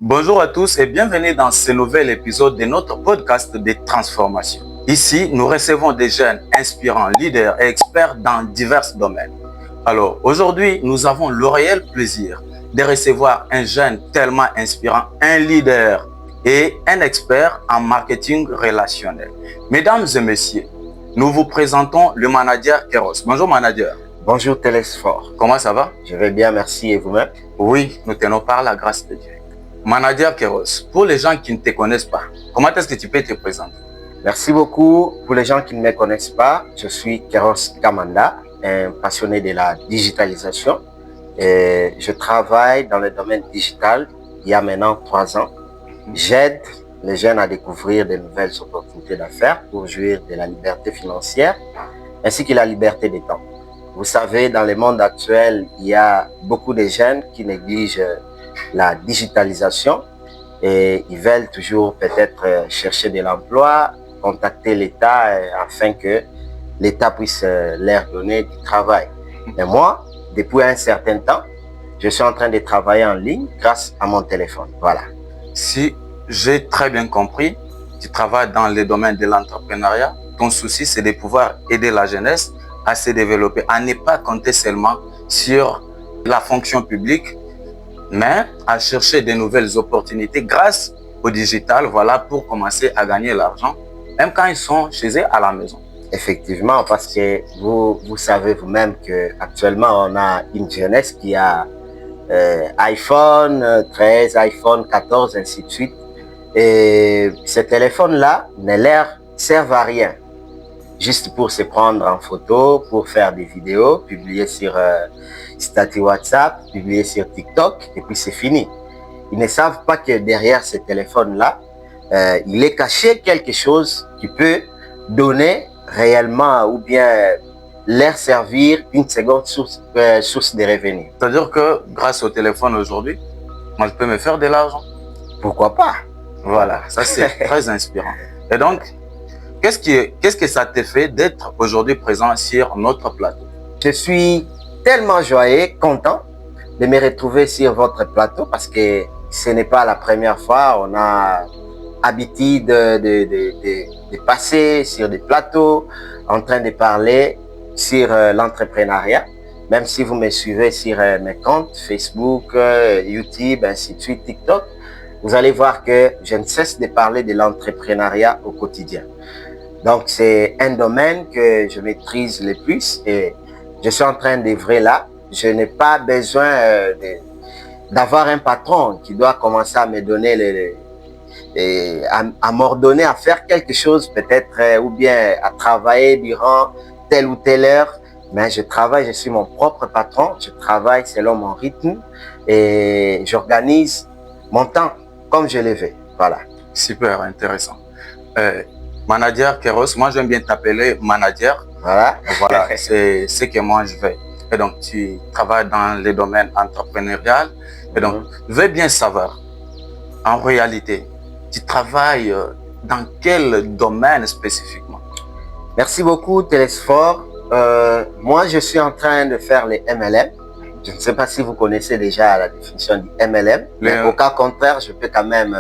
Bonjour à tous et bienvenue dans ce nouvel épisode de notre podcast de transformation. Ici, nous recevons des jeunes inspirants, leaders et experts dans divers domaines. Alors, aujourd'hui, nous avons le réel plaisir de recevoir un jeune tellement inspirant, un leader et un expert en marketing relationnel. Mesdames et messieurs, nous vous présentons le manager Keros. Bonjour manager. Bonjour Télésphore. Comment ça va? Je vais bien, merci. Et vous-même? Oui, nous tenons par la grâce de Dieu. Manager Keros, pour les gens qui ne te connaissent pas, comment est-ce que tu peux te présenter? Merci beaucoup. Pour les gens qui ne me connaissent pas, je suis Keros Kamanda, un passionné de la digitalisation. Et je travaille dans le domaine digital il y a maintenant 3 ans. J'aide les jeunes à découvrir de nouvelles opportunités d'affaires pour jouir de la liberté financière ainsi que la liberté des temps. Vous savez, dans le monde actuel, il y a beaucoup de jeunes qui négligent la digitalisation et ils veulent toujours peut-être chercher de l'emploi, contacter l'État afin que l'État puisse leur donner du travail. Mais moi, depuis un certain temps, je suis en train de travailler en ligne grâce à mon téléphone. Voilà. Si j'ai très bien compris, tu travailles dans le domaine de l'entrepreneuriat. Ton souci, c'est de pouvoir aider la jeunesse à se développer, à ne pas compter seulement sur la fonction publique, mais à chercher de nouvelles opportunités grâce au digital, voilà, pour commencer à gagner l'argent, même quand ils sont chez eux à la maison. Effectivement, parce que vous savez vous-même qu'actuellement, on a une jeunesse qui a iPhone 13, iPhone 14, ainsi de suite. Et ces téléphones-là ne leur servent à rien. Juste pour se prendre en photo, pour faire des vidéos, publier sur statut WhatsApp, publier sur TikTok, et puis c'est fini. Ils ne savent pas que derrière ces téléphones-là, il est caché quelque chose qui peut donner réellement ou bien leur servir une seconde source de revenus. C'est-à-dire que grâce au téléphone aujourd'hui, moi je peux me faire de l'argent. Pourquoi pas? Voilà, ça c'est très inspirant. Et donc, qu'est-ce que ça te fait d'être aujourd'hui présent sur notre plateau? Je suis tellement joyeux, content de me retrouver sur votre plateau parce que ce n'est pas la première fois. On a habitude de passer sur des plateaux en train de parler sur l'entrepreneuriat. Même si vous me suivez sur mes comptes Facebook, YouTube, ainsi de suite, TikTok, vous allez voir que je ne cesse de parler de l'entrepreneuriat au quotidien. Donc, c'est un domaine que je maîtrise le plus et je suis en train d'œuvrer là. Je n'ai pas besoin d'avoir un patron qui doit commencer à me donner à m'ordonner à faire quelque chose peut-être ou bien à travailler durant telle ou telle heure. Mais je travaille, je suis mon propre patron. Je travaille selon mon rythme et j'organise mon temps comme je le veux. Voilà. Super intéressant. Manager Keros, moi j'aime bien t'appeler manager. Voilà. Voilà, c'est ce que moi je fais. Et donc tu travailles dans le domaine entrepreneurial. Et donc, je veux bien savoir, en réalité, tu travailles dans quel domaine spécifiquement? Merci beaucoup Télésphore. Moi je suis en train de faire les MLM. Je ne sais pas si vous connaissez déjà la définition du MLM, mais au cas contraire, je peux quand même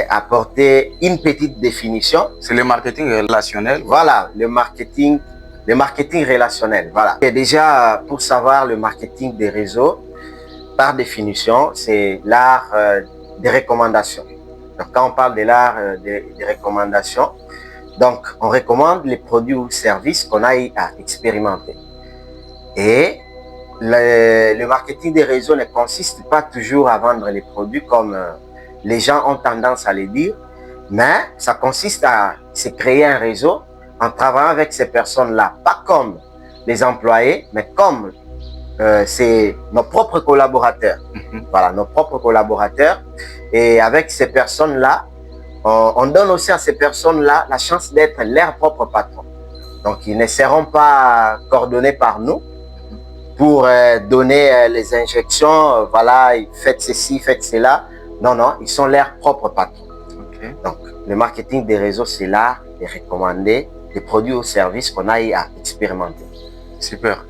apporter une petite définition. C'est le marketing relationnel. Voilà, le marketing relationnel. Voilà. Et déjà, pour savoir le marketing des réseaux, par définition, c'est l'art des recommandations. Donc, quand on parle de l'art des recommandations, donc on recommande les produits ou services qu'on a à expérimenter. Et le marketing des réseaux ne consiste pas toujours à vendre les produits comme les gens ont tendance à le dire, mais ça consiste à se créer un réseau en travaillant avec ces personnes-là, pas comme les employés, mais comme c'est nos propres collaborateurs. Voilà, nos propres collaborateurs. Et avec ces personnes-là, on donne aussi à ces personnes-là la chance d'être leur propre patron. Donc, ils ne seront pas coordonnés par nous pour donner les injections, voilà, faites ceci, faites cela. Non, non, ils sont leurs propres patrons. Okay. Donc, le marketing des réseaux, c'est l'art de recommander des produits ou services qu'on a à expérimenter. Super.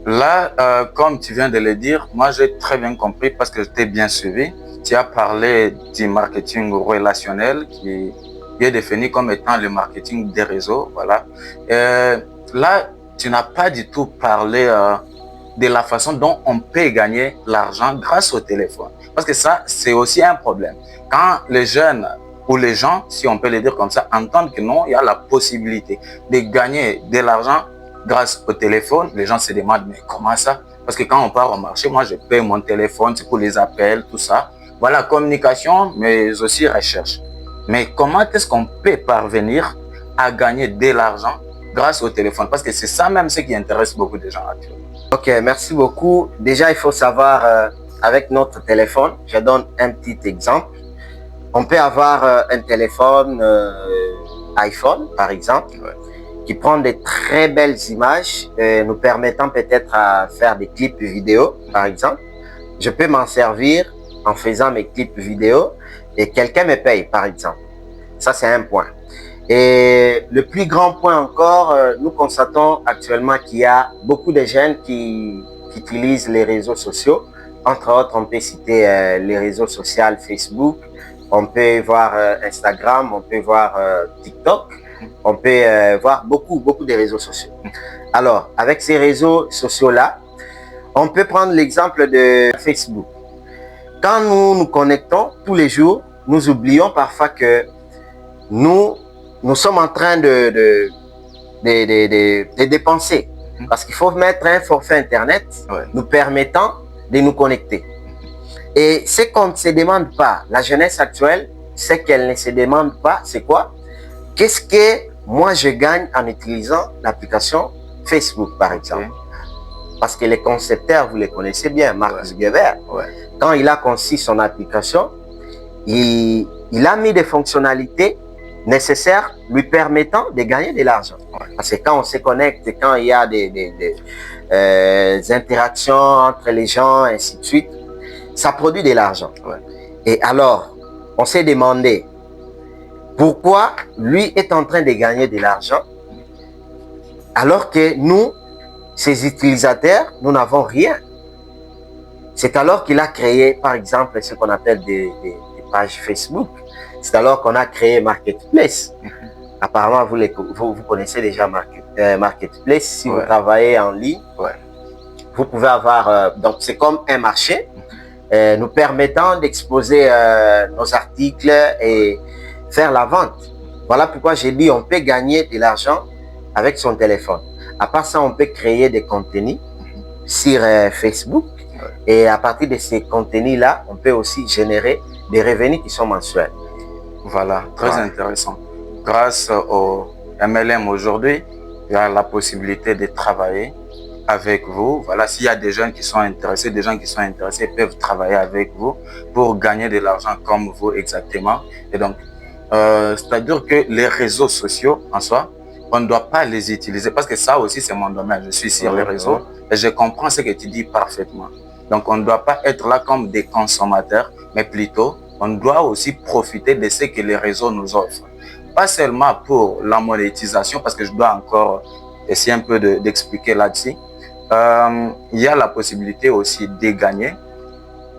Là, comme tu viens de le dire, moi j'ai très bien compris parce que je t'ai bien suivi. tu as parlé du marketing relationnel qui est défini comme étant le marketing des réseaux. Voilà. Là, tu n'as pas du tout parlé de la façon dont on peut gagner l'argent grâce au téléphone. Parce que ça, c'est aussi un problème. Quand les jeunes ou les gens, si on peut le dire comme ça, entendent que non, il y a la possibilité de gagner de l'argent grâce au téléphone, les gens se demandent, mais comment ça? Parce que quand on part au marché, moi, je paye mon téléphone, c'est pour les appels, tout ça. Voilà, communication, mais aussi recherche. Mais comment est-ce qu'on peut parvenir à gagner de l'argent grâce au téléphone? Parce que c'est ça même ce qui intéresse beaucoup de gens actuellement. Ok, merci beaucoup. Déjà, il faut savoir, avec notre téléphone, je donne un petit exemple. On peut avoir un téléphone iPhone, par exemple, qui prend de très belles images, nous permettant peut-être à faire des clips vidéo, par exemple. Je peux m'en servir en faisant mes clips vidéo et quelqu'un me paye, par exemple. Ça, c'est un point. Et le plus grand point encore, nous constatons actuellement qu'il y a beaucoup de jeunes qui utilisent les réseaux sociaux. Entre autres, on peut citer les réseaux sociaux Facebook, on peut voir Instagram, on peut voir TikTok, on peut voir beaucoup de réseaux sociaux. Alors, avec ces réseaux sociaux-là, on peut prendre l'exemple de Facebook. Quand nous nous connectons tous les jours, nous oublions parfois que nous sommes en train de dépenser. Parce qu'il faut mettre un forfait Internet nous permettant de nous connecter. Et ce qu'on ne se demande pas, la jeunesse actuelle, ce qu'elle ne se demande pas, c'est quoi? Qu'est-ce que moi je gagne en utilisant l'application Facebook, par exemple? Parce que les concepteurs, vous les connaissez bien, Mark Zuckerberg, quand il a conçu son application, il a mis des fonctionnalités nécessaires lui permettant de gagner de l'argent. Parce que quand on se connecte, quand il y a des interactions entre les gens, ainsi de suite, ça produit de l'argent. Et alors, on s'est demandé pourquoi lui est en train de gagner de l'argent alors que nous, ses utilisateurs, nous n'avons rien. C'est alors qu'il a créé, par exemple, ce qu'on appelle des pages Facebook. C'est alors qu'on a créé Marketplace. Apparemment, vous connaissez déjà Marketplace. Si vous travaillez en ligne, vous pouvez avoir... donc, c'est comme un marché nous permettant d'exposer nos articles et faire la vente. Voilà pourquoi j'ai dit on peut gagner de l'argent avec son téléphone. À part ça, on peut créer des contenus sur Facebook. Et à partir de ces contenus-là, on peut aussi générer des revenus qui sont mensuels. Voilà, très intéressant. Grâce au MLM aujourd'hui, il y a la possibilité de travailler avec vous. Voilà, s'il y a des jeunes qui sont intéressés, des gens qui sont intéressés peuvent travailler avec vous pour gagner de l'argent comme vous exactement. Et donc, c'est-à-dire que les réseaux sociaux en soi, on ne doit pas les utiliser parce que ça aussi c'est mon domaine. Je suis sur les réseaux et je comprends ce que tu dis parfaitement. Donc, on ne doit pas être là comme des consommateurs, mais plutôt, on doit aussi profiter de ce que les réseaux nous offrent. Pas seulement pour la monétisation, parce que je dois encore essayer un peu d'expliquer là-dessus. Il y a la possibilité aussi de gagner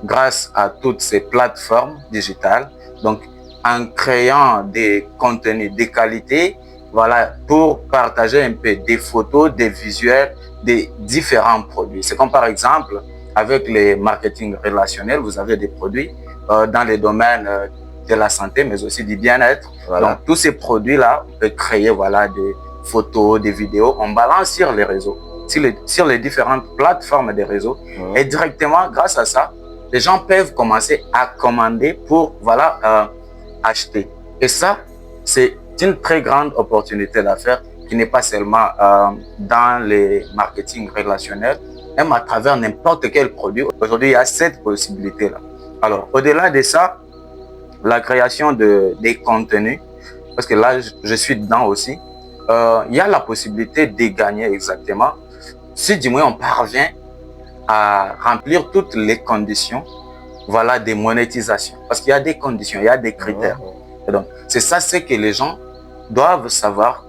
grâce à toutes ces plateformes digitales. Donc, en créant des contenus de qualité, voilà, pour partager un peu des photos, des visuels, des différents produits. C'est comme par exemple, avec les marketing relationnels, vous avez des produits dans les domaines de la santé, mais aussi du bien-être. Donc, tous ces produits-là, on peut créer voilà, des photos, des vidéos, on balance sur les réseaux, sur les différentes plateformes des réseaux. Et directement, grâce à ça, les gens peuvent commencer à commander pour voilà, acheter. Et ça, c'est une très grande opportunité d'affaires qui n'est pas seulement dans les marketing relationnels, même à travers n'importe quel produit. Aujourd'hui, il y a cette possibilité-là. Alors, au-delà de ça, la création des contenus, parce que là, je suis dedans aussi, il y a la possibilité de gagner exactement si du moins on parvient à remplir toutes les conditions voilà, des monétisations. Parce qu'il y a des conditions, il y a des critères. Et donc, c'est ça ce que les gens doivent savoir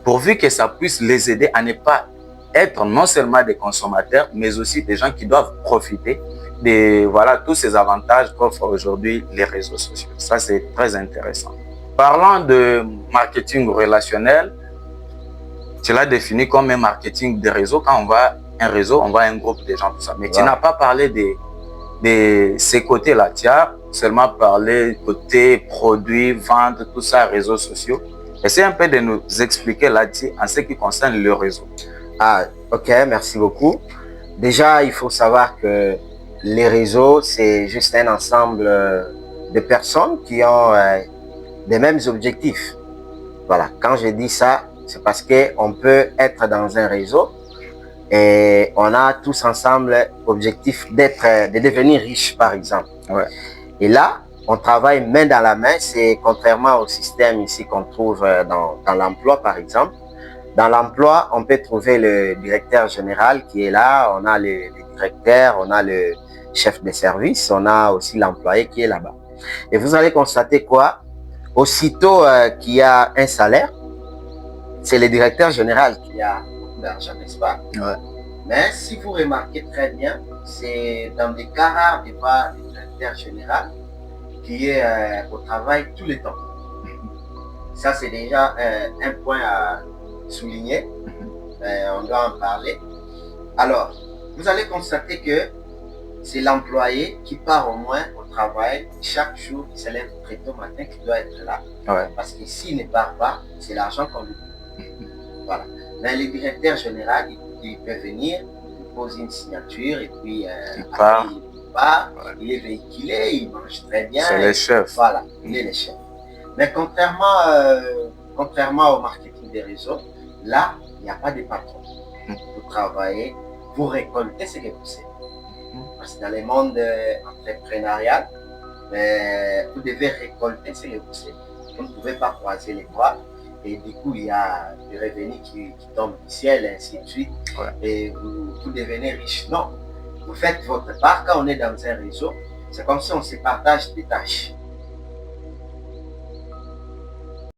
pourvu que ça puisse les aider à ne pas être non seulement des consommateurs, mais aussi des gens qui doivent profiter voilà, tous ces avantages qu'offrent aujourd'hui les réseaux sociaux. Ça, c'est très intéressant. Parlant de marketing relationnel, tu l'as défini comme un marketing de réseau. Quand on voit un réseau, on voit un groupe de gens, tout ça. Mais tu n'as pas parlé de ces côtés-là. Tu as seulement parlé côté produits, vente, tout ça, réseaux sociaux. Essaye un peu de nous expliquer là-dessus en ce qui concerne le réseau. Ah, ok, merci beaucoup. Déjà, il faut savoir que les réseaux, c'est juste un ensemble de personnes qui ont des mêmes objectifs. Voilà, quand je dis ça, c'est parce qu'on peut être dans un réseau et on a tous ensemble objectif de devenir riche, par exemple. Ouais. Et là, on travaille main dans la main. C'est contrairement au système ici qu'on trouve dans l'emploi, par exemple. Dans l'emploi, on peut trouver le directeur général qui est là. On a le directeur, on a le chef de service, on a aussi l'employé qui est là-bas. Et vous allez constater quoi? Aussitôt qu'il y a un salaire, c'est le directeur général qui a beaucoup d'argent, n'est-ce pas? Ouais. Mais si vous remarquez très bien, c'est dans des cas rares de voir le directeur général qui est au travail tout le temps. Ça, c'est déjà un point à souligner. On doit en parler. Alors, vous allez constater que c'est l'employé qui part au moins au travail chaque jour, qui se lève très tôt matin, qui doit être là. Ouais. Parce que s'il ne part pas, c'est l'argent qu'on lui donne. Voilà. Mais le directeur général, il peut venir, il pose une signature et puis il part. Ouais. Il est véhiculé, il mange très bien. C'est le chef. Voilà, il est le chef. Mais contrairement au marketing des réseaux, là, il n'y a pas de patron. Vous travaillez, vous récoltez ce que vous savez. Parce que dans le monde entrepreneurial, vous devez récolter ce que vous savez. Vous ne pouvez pas croiser les bras et du coup, il y a des revenus qui tombent du ciel et ainsi de suite. Ouais. Et vous devenez riche. Non, vous faites votre part. Quand on est dans un réseau, c'est comme si on se partage des tâches.